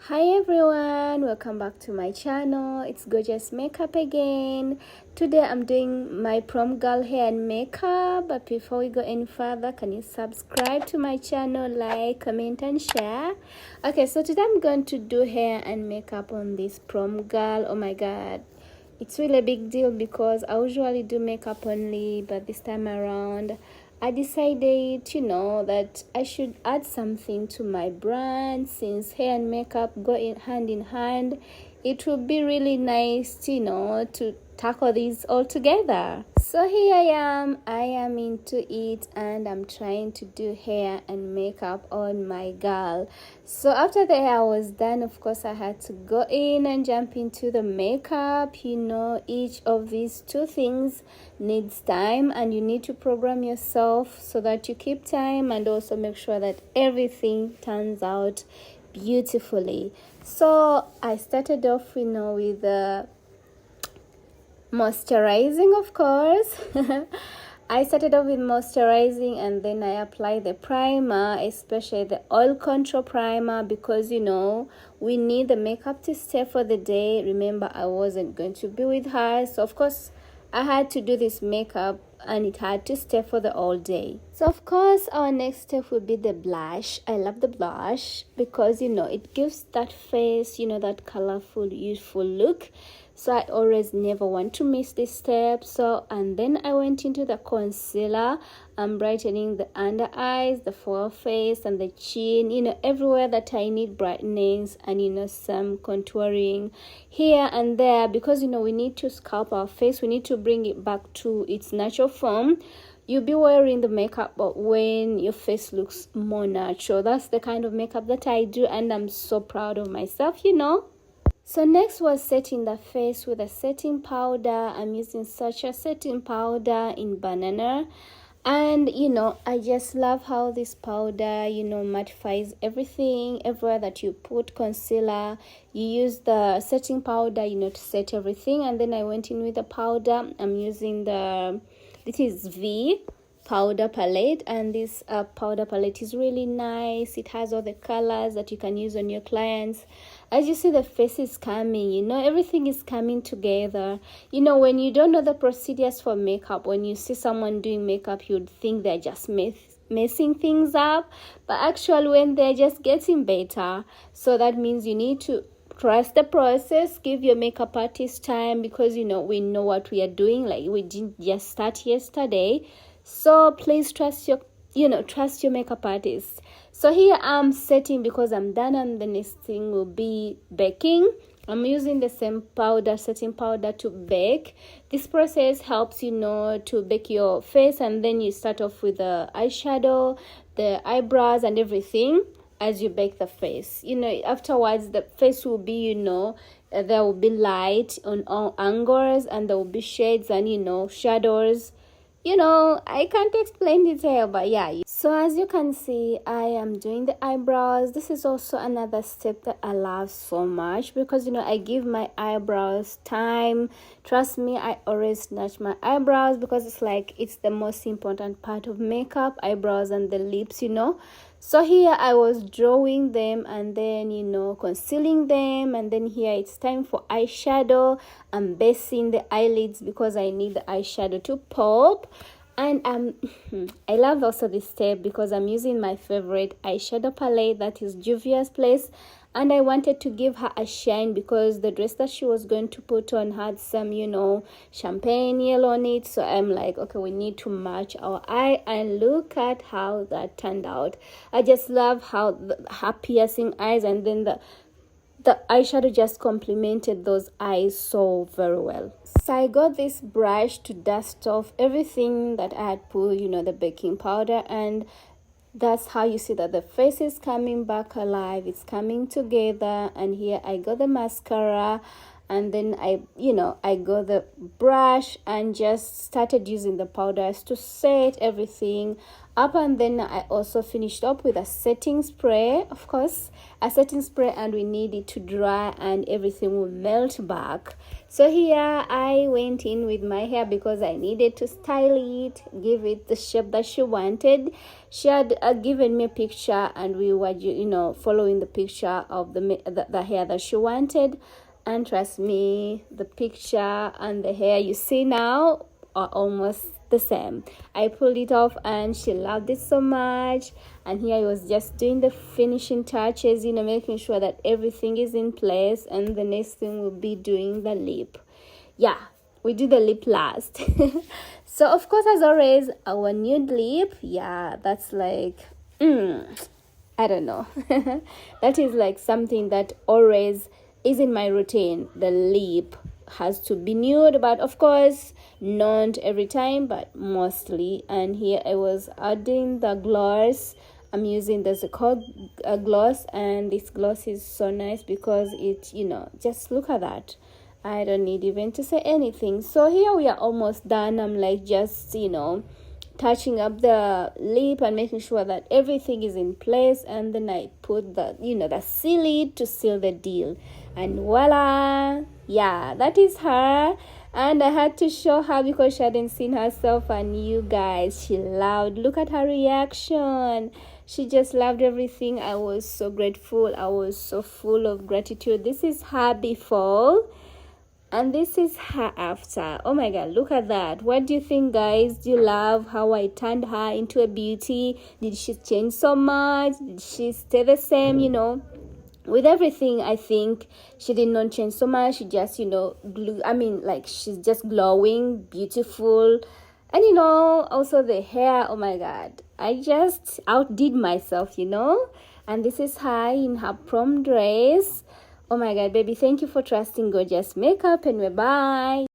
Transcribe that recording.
Hi everyone, welcome back to my channel. It's Gorgeous Makeup again. Today I'm doing my prom girl hair and makeup, but before we go any further, can you subscribe to my channel, like, comment and share? Okay, so today I'm going to do hair and makeup on this prom girl. Oh my god, it's really a big deal because I usually do makeup only, but this time around I decided, that I should add something to my brand. Since hair and makeup go hand in hand, it would be really nice, to tackle these all together. So here I am into it, and I'm trying to do hair and makeup on my girl. So after the hair was done, of course I had to go in and jump into the makeup. Each of these two things needs time, and you need to program yourself so that you keep time and also make sure that everything turns out beautifully. So I started off with the moisturizing, of course. I started off with moisturizing, and then I applied the primer, especially the oil control primer, because we need the makeup to stay for the day. Remember, I wasn't going to be with her, so of course I had to do this makeup and it had to stay for the all day. So of course our next step would be the blush. I love the blush because it gives that face, that colorful, youthful look. So I always never want to miss this step. And then I went into the concealer. I'm brightening the under eyes, the foreface and the chin, everywhere that I need brightness, and some contouring here and there, because we need to sculpt our face. We need to bring it back to its natural form. You'll be wearing the makeup, but when your face looks more natural. That's the kind of makeup that I do, and I'm so proud of myself. So next was setting the face with a setting powder. I'm using such a setting powder in Banana. And I just love how this powder mattifies everything. Everywhere that you put concealer, you use the setting powder to set everything. And then I went in with the powder. I'm using this is V powder palette, and this powder palette is really nice. It has all the colors that you can use on your clients. As you see, the face is coming, everything is coming together. When you don't know the procedures for makeup, when you see someone doing makeup, you'd think they're just messing things up, but actually when they're just getting better. So that means you need to trust the process, give your makeup artist time, because we know what we are doing. Like, we didn't just start yesterday. So please trust your trust your makeup artist. So here I'm setting because I'm done, and the next thing will be baking. I'm using the same powder, setting powder, to bake. This process helps to bake your face, and then you start off with the eyeshadow, the eyebrows and everything as you bake the face. Afterwards the face will be there will be light on all angles, and there will be shades and shadows. I can't explain detail, but yeah. So as you can see, I am doing the eyebrows. This is also another step that I love so much, because I give my eyebrows time. Trust me, I always snatch my eyebrows, because it's the most important part of makeup, eyebrows and the lips. So here I was drawing them, and then concealing them, and then here it's time for eyeshadow. I'm basing the eyelids because I need the eyeshadow to pop. And I love also this step because I'm using my favorite eyeshadow palette, that is Juvia's Place. And I wanted to give her a shine because the dress that she was going to put on had some, champagne yellow on it. So I'm like, okay, we need to match our eye. And look at how that turned out. I just love how her piercing eyes, and then the eyeshadow just complemented those eyes so very well. So I got this brush to dust off everything that I had put, the baking powder, and that's how you see that the face is coming back alive. It's coming together. And here I got the mascara, and then I got the brush and just started using the powders to set everything. up, and then I also finished up with a setting spray, of course, a setting spray, and we need it to dry and everything will melt back. So here I went in with my hair because I needed to style it, give it the shape that she wanted. She had given me a picture, and we were, following the picture of the hair that she wanted. And trust me, the picture and the hair you see now are almost the same. I pulled it off and she loved it so much. And here I was just doing the finishing touches, making sure that everything is in place. And the next thing will be doing the lip. Yeah, we do the lip last. So of course, as always, our nude lip, yeah, that's like I don't know. That is like something that always is in my routine. The lip has to be nude, but of course not every time, but mostly. And here I was adding the gloss. I'm using the Zacor gloss, and this gloss is so nice because it, just look at that. I don't need even to say anything. So here we are almost done. I'm like just touching up the lip and making sure that everything is in place, and then I put the seal it to seal the deal, and voila, yeah, that is her. And I had to show her because she hadn't seen herself, and you guys, she loved. Look at her reaction. She just loved everything. I was so grateful. I was so full of gratitude. This is her before and this is her after. Oh my god, look at that. What do you think, guys? Do you love how I turned her into a beauty? Did she change so much? Did she stay the same? With everything, I think she did not change so much. She just she's just glowing, beautiful. And also the hair, oh my god, I just outdid myself. And this is her in her prom dress. Oh my god, baby, thank you for trusting gorgeous makeup, and bye.